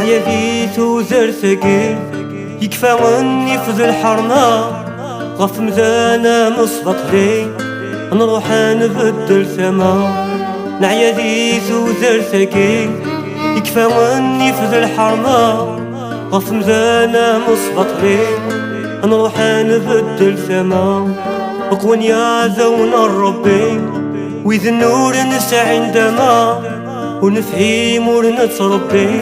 نعيا في توزر ثقيل يكفى وني في ذي الحرنا غف مزانا مصبط لي نروح نبدل ثما نعيا في توزر ثقيل يكفى وني في ذي الحرنا غف مزانا مصبط لي نروح نبدل ثما اقوان يا ذون الربي وإذ النور نسعى عندما ونفهيم ونتربي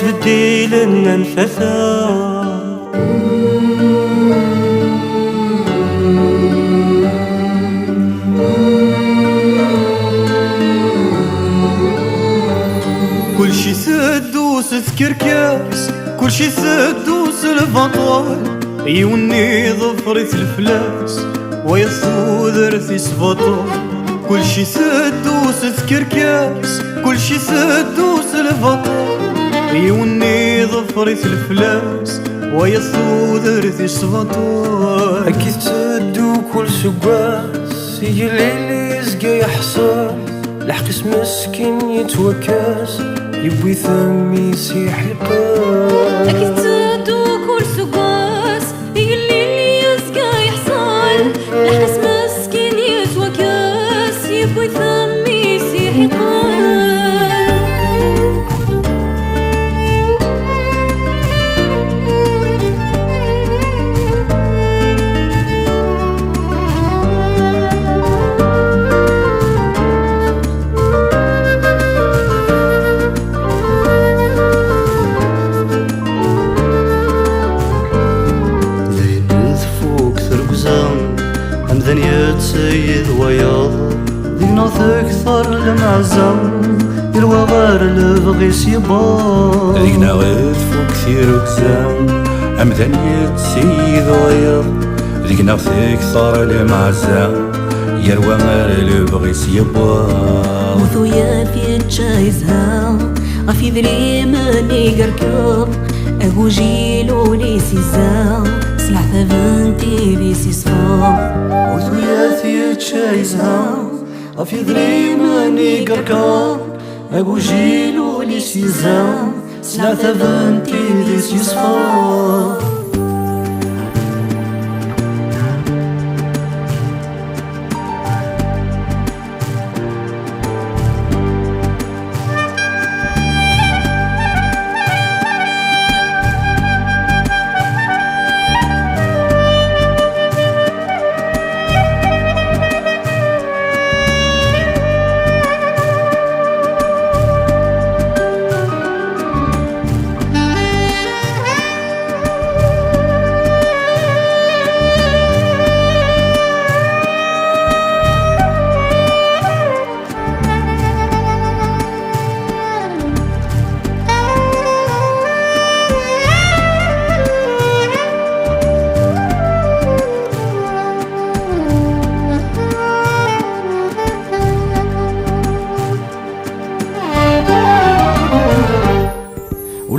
تبدي لنا نفسا كل شي سدوس تكركاس كل شي سدوس الفطوال يوني ظفرت الفلاس ويصودر في سبطال كل شي سدوس تكركاس كل شي سدوس الفطوال يوني ظفرت الفلاس ويصودر في سبطال أكيد تدو كل سقاس يجي الليل يزقى يحصل لحقس مسكين يتوكاس يبوي ثمي يسيح القاس أكيد تدو كل سقاس يجي الليل يزقى يحصل لحقس مسكين يتوكاس يبوي ثمي يسيح القاس أمذن يتسيد وياض دينا تكثر المعزة يروى غير لبغيس يباض دينا غير فوق كثير وكزام أمذن يتسيد وياض دينا تكثر المعزة يروى غير لبغيس يباض وثويا في الجايزها غفي ذري ماني قركب أقو جيلو ليسي زاو سلعة بنتي ليسي صفا وثوياتي تشايزها غفي ذري ماني قركب أقو جيلو ليسي زاو سلعة بنتي ليسي صفا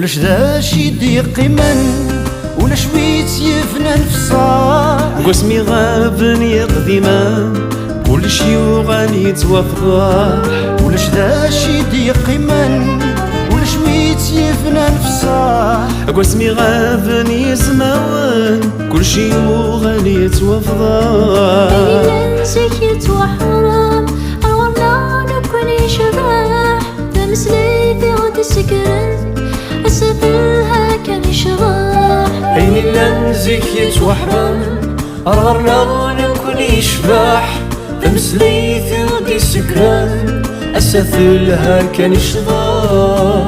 ولاش ذا شي ضيق من ولا شويت يفنى نفصاح قسمي غابني قديما كل شي وغاني يتوفضح ولاش ذا شي ضيق من ولا شويت يفنى نفصاح قسمي غابني زمان كل شي وغاني يتوفضح سكت وحرام الغرنان وكل شباح تمسلي في غد السكران أسفلها كان يشراح عيني لنزك يتوحرم أرغرنا ونكون يشباح تمسلي ثودي سكران أسفلها كان يشراح